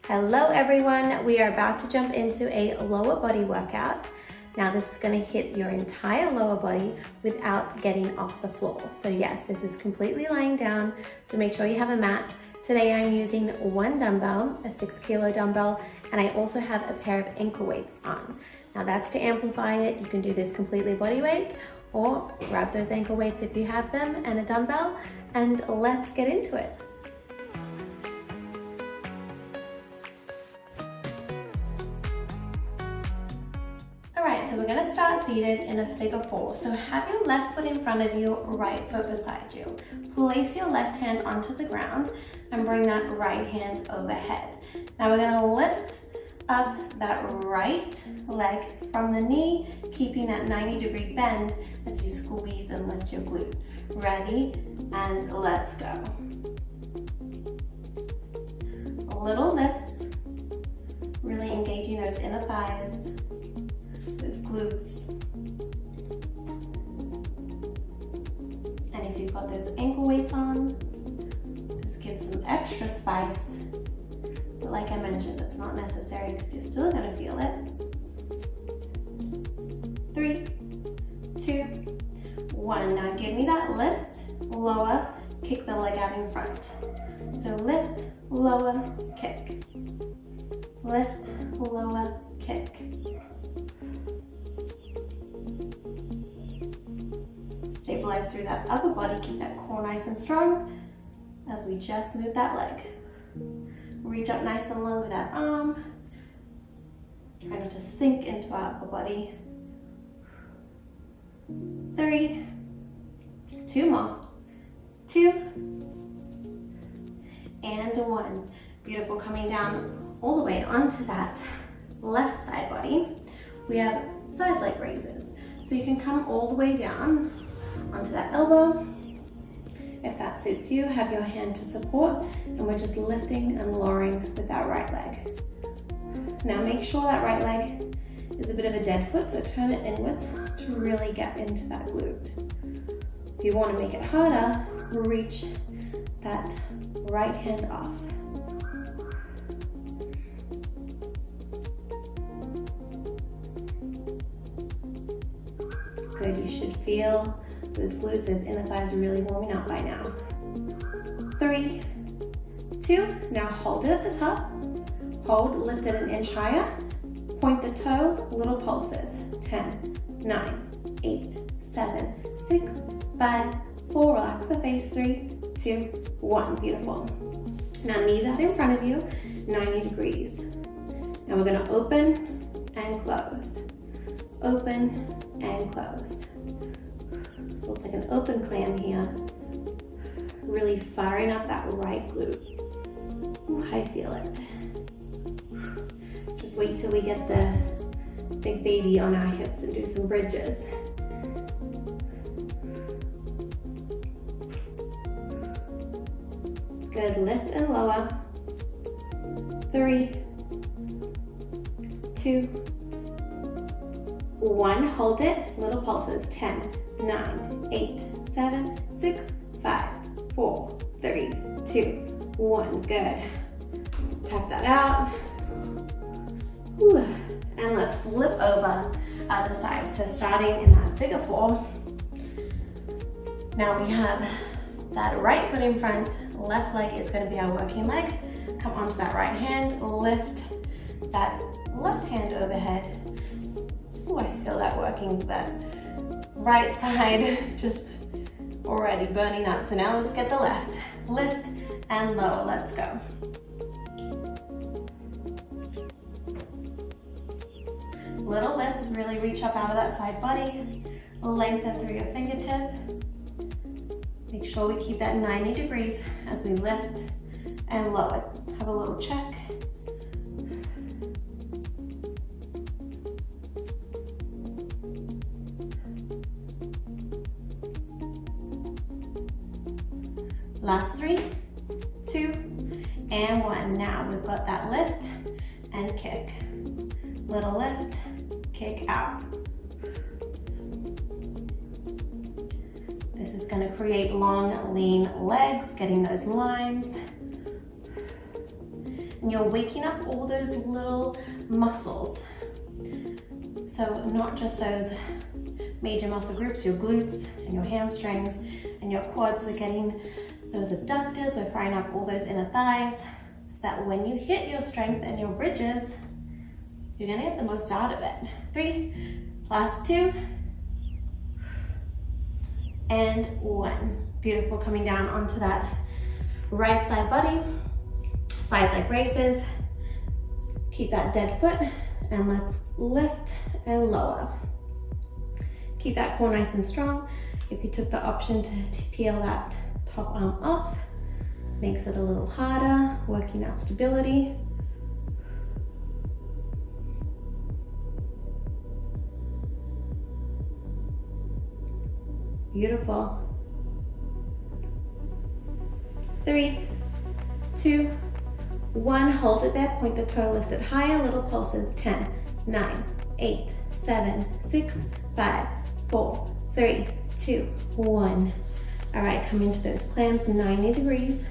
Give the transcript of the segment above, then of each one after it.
Hello everyone, we are about to jump into a lower body workout. Now this is going to hit your entire lower body without getting off the floor. So yes, this is completely lying down, so make sure you have a mat. Today I'm using one dumbbell, a 6-kilo dumbbell, and I also have a pair of ankle weights on. Now that's to amplify it. You can do this completely body weight or grab those ankle weights if you have them and a dumbbell, and let's get into it. So we're going to start seated in a figure 4. So have your left foot in front of you, right foot beside you. Place your left hand onto the ground and bring that right hand overhead. Now we're going to lift up that right leg from the knee, keeping that 90-degree bend as you squeeze and lift your glute. Ready? And let's go. Little lifts, really engaging those inner thighs, those glutes. And if you've got those ankle weights on, this gives some extra spice. But like I mentioned, it's not necessary because you're still gonna feel it. 3, 2, 1. Now give me that lift, lower, kick the leg out in front. So lift, lower, kick. Lift, lower, kick. Stabilize through that upper body, keep that core nice and strong as we just move that leg. Reach up nice and low with that arm. Try not to sink into our upper body. 3, 2 more, 2, and 1. Beautiful, coming down all the way onto that left side body. We have side leg raises. So you can come all the way down onto that elbow. If that suits you, have your hand to support, and we're just lifting and lowering with that right leg. Now make sure that right leg is a bit of a dead foot, so turn it inwards to really get into that glute. If you want to make it harder, reach that right hand off. Good, you should feel those glutes, those inner thighs are really warming up by now. 3, 2, now hold it at the top. Hold, lift it an inch higher. Point the toe, little pulses. 10, 9, 8, 7, 6, 5, 4, relax the face. 3, 2, 1, beautiful. Now knees out in front of you, 90 degrees. Now we're gonna open and close. Open and close. So it's like an open clam here. Really firing up that right glute. Ooh, I feel it. Just wait till we get the big baby on our hips and do some bridges. Good, lift and lower. 3, 2, 1, hold it, little pulses. 10, 9, 8, 7, 6, 5, 4, 3, 2, 1, good. Tap that out. Ooh. And let's flip over other side. So starting in that figure 4, now we have that right foot in front, left leg is going to be our working leg. Come onto that right hand, lift that left hand overhead. Ooh, I feel that working that right side just already burning up. So now let's get the left. Lift and lower, let's go. Little lifts, really reach up out of that side body. Lengthen through your fingertip. Make sure we keep that 90 degrees as we lift and lower. Have a little check. Last 3, 2, and 1. Now we've got that lift and kick. Little lift, kick out. This is going to create long, lean legs, getting those lines. and you're waking up all those little muscles. So not just those major muscle groups, your glutes and your hamstrings and your quads. We're getting those abductors, we're firing up all those inner thighs, so that when you hit your strength and your bridges, you're gonna get the most out of it. 3, last 2, and 1. Beautiful, coming down onto that right side body, side leg raises. Keep that dead foot, and let's lift and lower. Keep that core nice and strong. If you took the option to peel that top arm off, makes it a little harder, working that stability. Beautiful. 3, 2, 1, hold it there, point the toe, lift it higher, little pulses. 10, 9, 8, 7, 6, 5, 4, 3, 2, 1. All right, come into those plants, 90 degrees.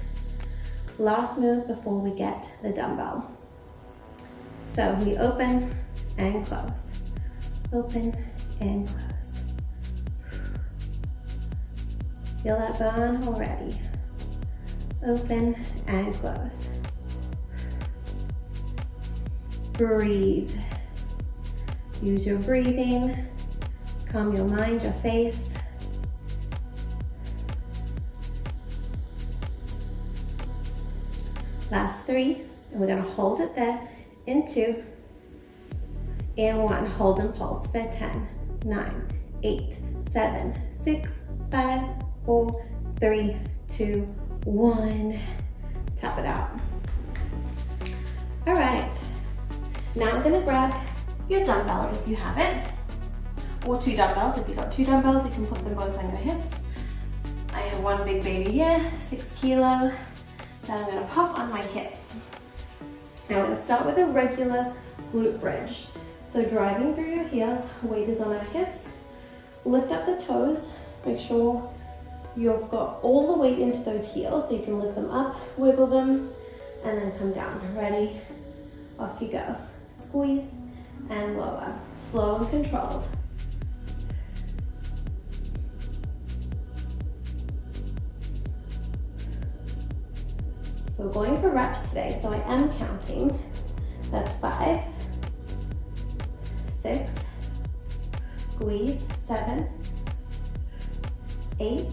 Last move before we get the dumbbell. So we open and close, open and close. Feel that burn already. Open and close. Breathe. Use your breathing. Calm your mind, your face. Last 3, and we're gonna hold it there in 2, and 1. Hold and pulse for 10, 9, 8, 7, 6, 5, 4, 3, 2, 1. Tap it out. All right, now I'm gonna grab your dumbbell if you have it, or 2 dumbbells. If you've got 2 dumbbells, you can put them both on your hips. I have one big baby here, 6 kilo, that I'm gonna pop on my hips. Now we're gonna start with a regular glute bridge. So driving through your heels, weight is on our hips. Lift up the toes, make sure you've got all the weight into those heels so you can lift them up, wiggle them, and then come down. Ready? Off you go. Squeeze and lower. Slow and controlled. So we're going for reps today, so I am counting. That's 5, 6, squeeze, 7, 8,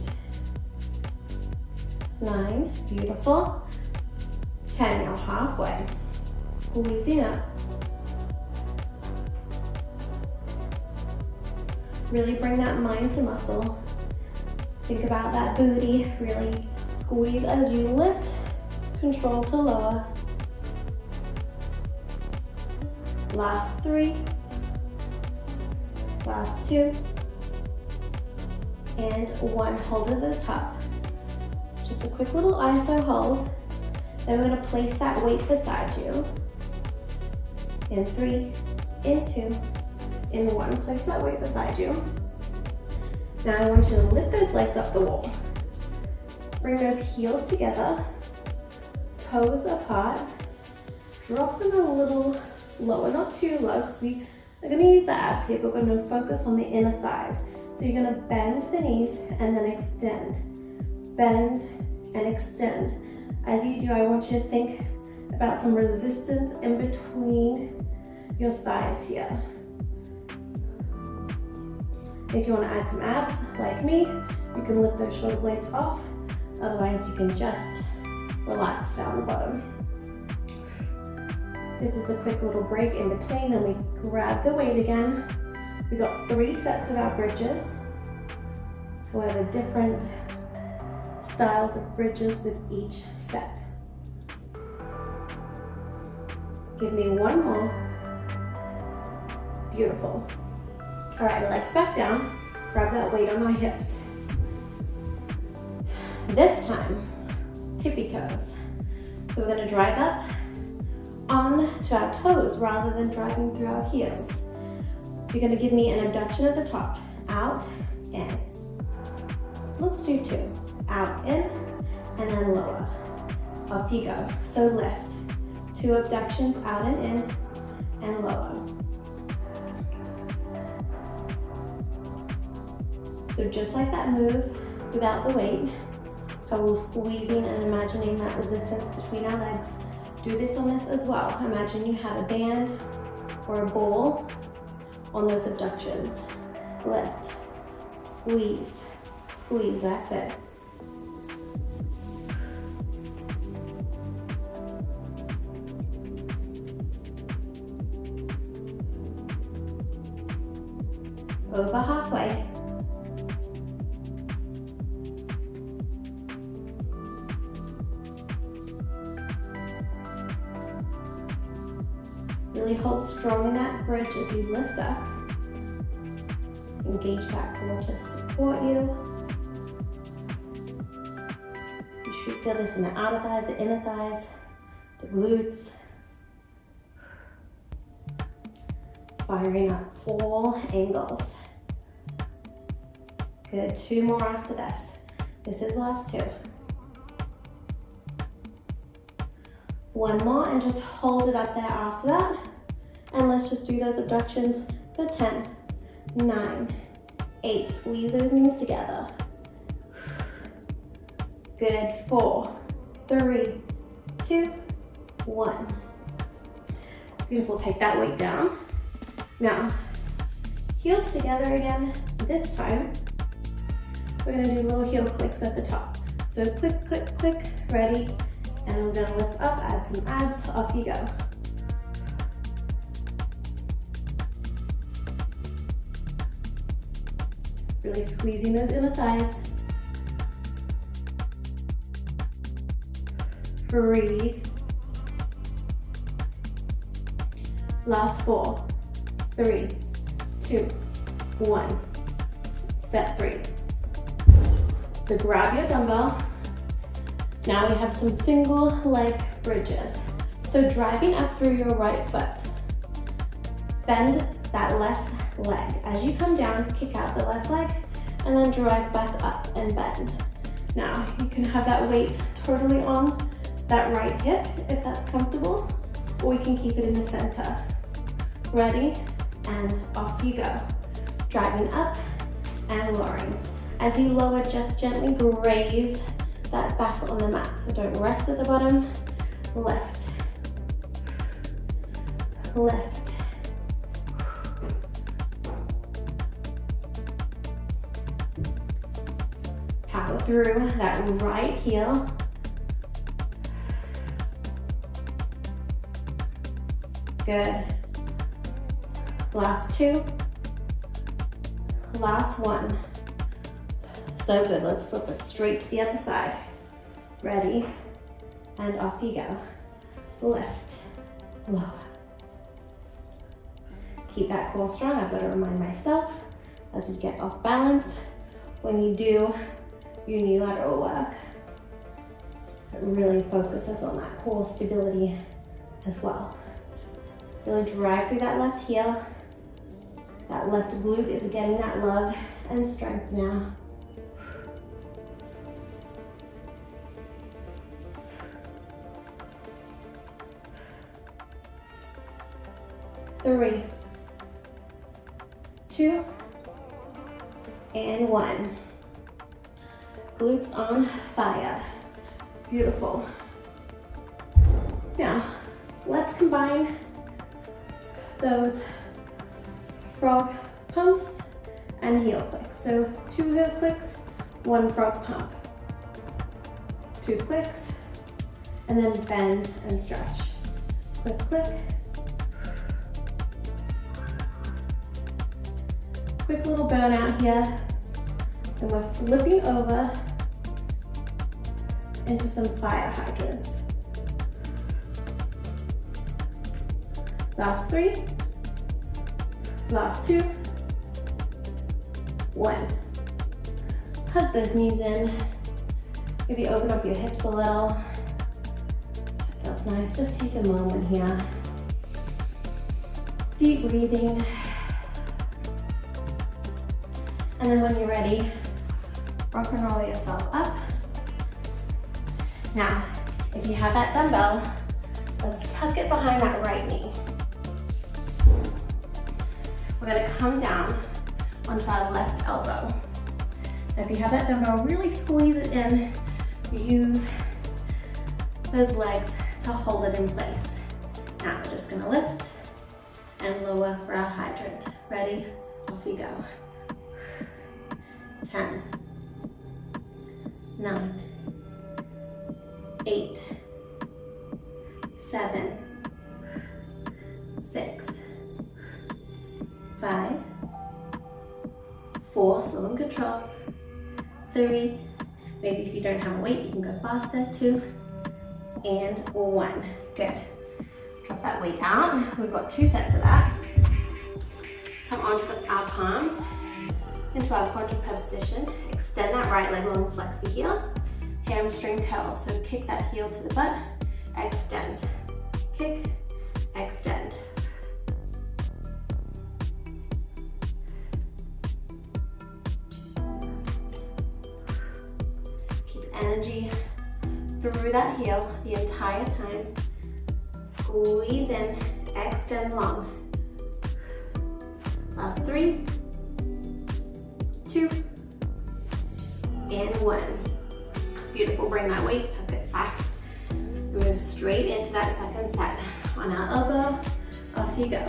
9, beautiful, 10, now halfway, squeezing up. Really bring that mind to muscle. Think about that booty, really squeeze as you lift. Control to lower. Last 3, last 2, and 1. Hold at the top. Just a quick little iso hold. Then we're going to place that weight beside you. In 3, in 2, in 1. Place that weight beside you. Now I want you to lift those legs up the wall. Bring those heels together. Toes apart, drop them a little lower, not too low, because we are going to use the abs here, but we're going to focus on the inner thighs. So you're going to bend the knees and then extend. Bend and extend. As you do, I want you to think about some resistance in between your thighs here. If you want to add some abs, like me, you can lift those shoulder blades off. Otherwise, you can just relax down the bottom. This is a quick little break in between, then we grab the weight again. We got 3 sets of our bridges. So we have different styles of bridges with each set. Give me 1 more. Beautiful. All right, legs back down. Grab that weight on my hips. This time, tippy toes. So we're going to drive up onto our toes rather than driving through our heels. You're going to give me an abduction at the top. Out, in. Let's do 2. Out, in, and then lower. Off you go. So lift. 2 abductions out and in, and lower. So just like that move without the weight, how we're squeezing and imagining that resistance between our legs, do this on this as well. Imagine you have a band or a ball on those abductions. Lift, squeeze, squeeze, that's it. Over halfway. Really hold strong in that bridge as you lift up. Engage that core to support you. You should feel this in the outer thighs, the inner thighs, the glutes. Firing up all angles. Good, 2 more after this. This is last 2. 1 more and just hold it up there after that. And let's just do those abductions for 10, 9, 8. Squeeze those knees together. Good, 4, 3, 2, 1. Beautiful, take that weight down. Now, heels together again. This time, we're gonna do little heel clicks at the top. So click, click, click, ready. And we're gonna lift up, add some abs, off you go. Really squeezing those inner thighs. Breathe. Last 4, 3, 2, 1. Set free. So grab your dumbbell. Now we have some single leg bridges. So driving up through your right foot. Bend that left leg. As you come down, kick out the left leg and then drive back up and bend. Now you can have that weight totally on that right hip if that's comfortable, or we can keep it in the center. Ready, and off you go. Driving up and lowering. As you lower, just gently graze that back on the mat. So don't rest at the bottom. Lift, lift. Power through that right heel. Good. Last 2. Last 1. So good, let's flip it straight to the other side. Ready, and off you go. Lift, lower. Keep that core strong. I've got to remind myself as you get off balance, when you do unilateral work, it really focuses on that core stability as well. Really drive through that left heel. That left glute is getting that love and strength now. Three, 2, and 1. Glutes on fire. Beautiful. Now, let's combine those frog pumps and heel clicks. So 2 heel clicks, 1 frog pump. 2 clicks, and then bend and stretch. Click, click. Quick little burnout here. And we're flipping over into some fire hydrants. Last 3. Last 2. 1. Hug those knees in. Maybe open up your hips a little. That feels nice. Just take a moment here. Deep breathing. And then when you're ready, rock and roll yourself up. Now, if you have that dumbbell, Let's tuck it behind that right knee. We're gonna come down onto our left elbow. Now, if you have that dumbbell, really squeeze it in. Use those legs to hold it in place. Now we're just gonna lift and lower for our hydrant. Ready? Off we go. 10, 9, 8, 7, 6, 5, 4, slow and controlled, 3, maybe if you don't have a weight, you can go faster, 2, and 1. Good. Drop that weight out. We've got 2 sets of that. Come onto our palms into our quadruped position. Extend that right leg long, flex the heel. Hamstring curl. So kick that heel to the butt. Extend. Kick. Extend. Keep energy through that heel the entire time. Squeeze in, extend long. Last 3, 2, and 1. Beautiful, bring that weight, tuck it back. Move straight into that second set. On our elbow, off you go.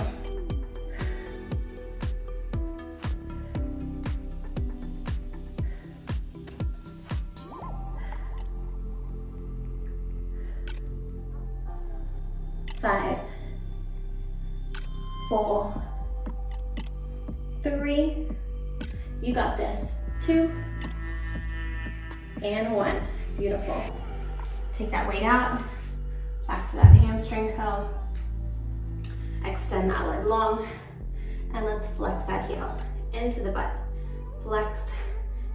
Five, 4, 3, you got this, 2, and 1. Beautiful. Take that weight out, back to that hamstring curl. Extend that leg long, and let's flex that heel into the butt. Flex,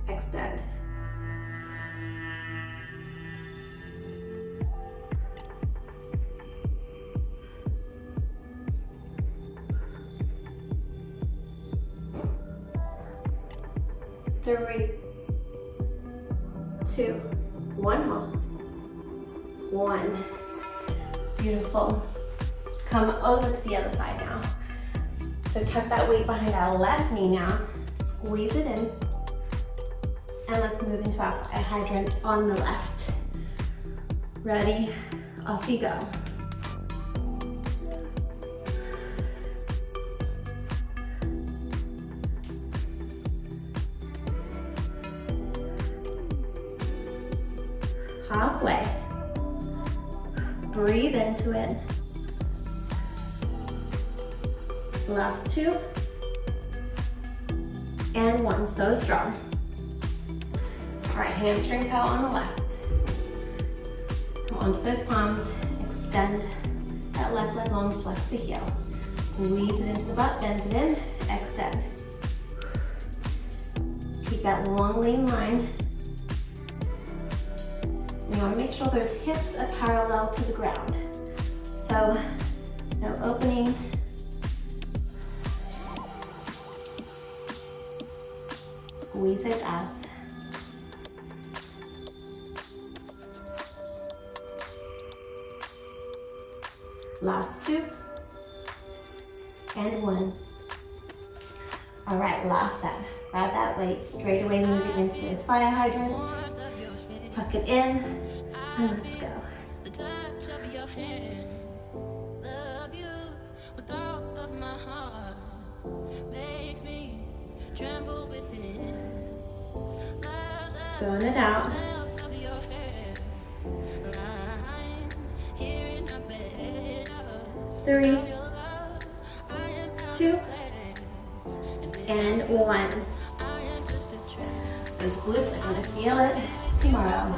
extend. Three, 2, 1 more. 1. Beautiful. Come over to the other side now. So tuck that weight behind our left knee now. Squeeze it in. And let's move into our fire hydrant on the left. Ready? Off you go. Halfway. Breathe into it. Last 2. And 1, so strong. All right, hamstring curl on the left. Come onto those palms, extend that left leg long, flex the heel. Squeeze it into the butt, bend it in, extend. Keep that long lean line. You want to make sure those hips are parallel to the ground. So, no opening. Squeeze those abs. Last 2. And 1. All right, last set. Grab that weight, straight away move it into those fire hydrants. Tuck it in, and let's go. The touch of your hand, love you with all of my heart, makes me tremble within. Going it out. 3, 2, and 1. Those glutes are going to feel it tomorrow.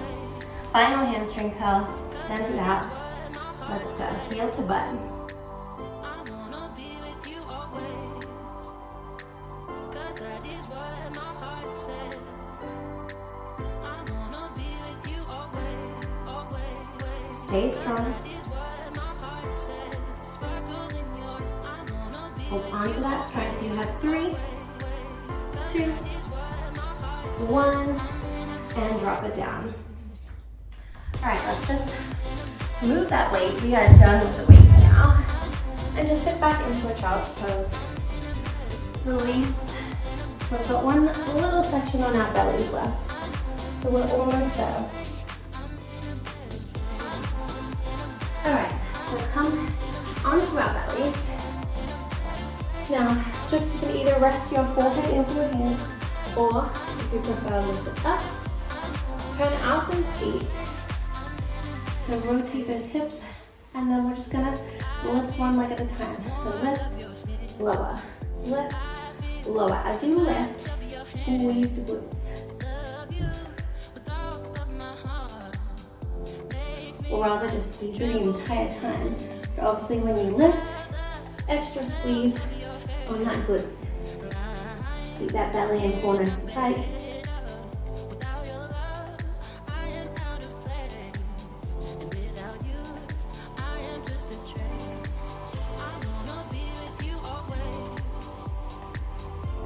Final hamstring curl, send it out. Let's go, heel to butt. Stay strong. Hold on to that strength. You have 3, 2, 1, and drop it down. All right, let's just Move that weight. We are done with the weight for now. And just sit back into a child's pose. Release. We've got one little section on our bellies left. So we're almost there. Alright, so come onto our bellies. Now, just you can either rest your forehead into your hands, or if you prefer, lift it up. Turn out those feet. So rotate those hips, and then we're just gonna lift one leg at a time. So lift, lower, lift, lower. As you lift, squeeze the glutes. Or rather just squeeze it the entire time. But obviously when you lift, extra squeeze on that glute. Keep that belly and corners tight.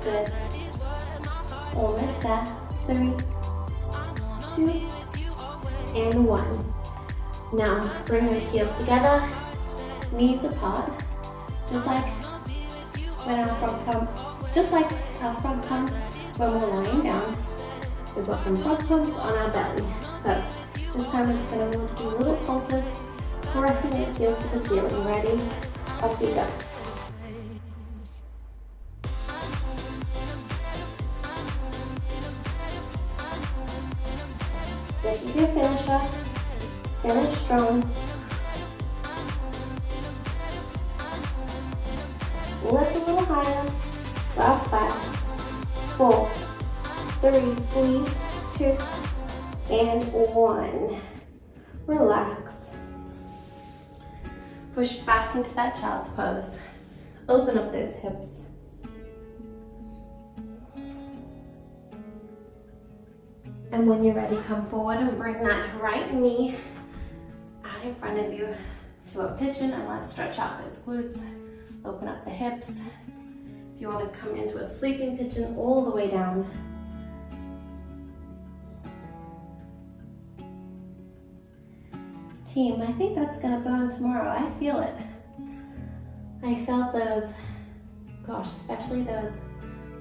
Good. Almost there. 3, 2, and 1. Now bring those heels together, knees apart, just like our front comes when we're lying down. We've got some front pumps on our belly. So this time we're just going to do little pulses, pressing those heels to the ceiling. Ready? Up we go. This is your finisher. Finish strong. Lift a little higher. Last 5, 4, 3, squeeze, 2, and 1. Relax. Push back into that child's pose. Open up those hips. And when you're ready, come forward and bring that right knee out in front of you to a pigeon, and let's stretch out those glutes. Open up the hips. If you want to come into a sleeping pigeon all the way down. Team, I think that's gonna burn tomorrow. I feel it. I felt those, gosh, especially those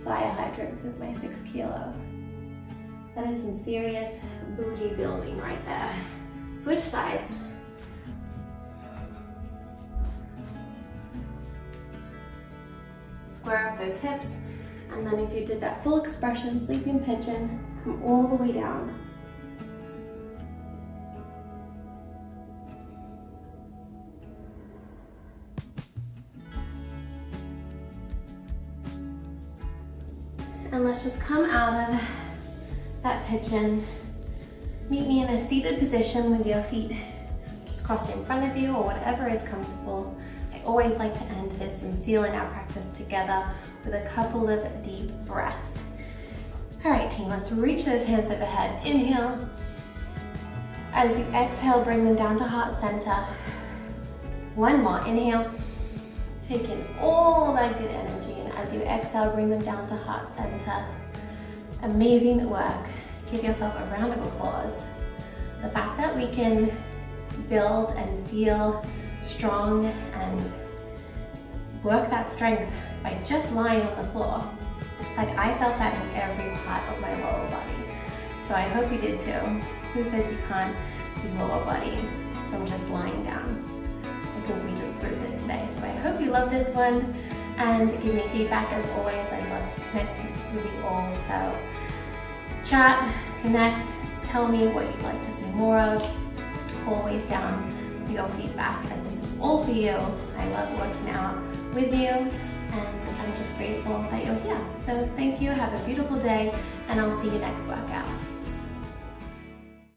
fire hydrants with my 6 kilo. That is some serious booty building right there. Switch sides. Square up those hips, and then if you did that full expression, sleeping pigeon, come all the way down. And let's just come out of that pigeon. Meet me in a seated position with your feet just crossed in front of you or whatever is comfortable. I always like to end this and seal in our practice together with a couple of deep breaths. All right, team, let's reach those hands overhead. Inhale. As you exhale, bring them down to heart center. One more, inhale. Take in all that good energy, and as you exhale, bring them down to heart center. Amazing work. Give yourself a round of applause. The fact that we can build and feel strong and work that strength by just lying on the floor. Like, I felt that in every part of my lower body. So I hope you did too. Who says you can't do lower body from just lying down? I think we just proved it today. So I hope you love this one, and give me feedback as always. I'd love to connect with you all. So chat, connect, tell me what you'd like to see more of. Always down for your feedback, and this is all for you. I love working out with you, and I'm just grateful that you're here. So thank you, have a beautiful day, and I'll see you next workout.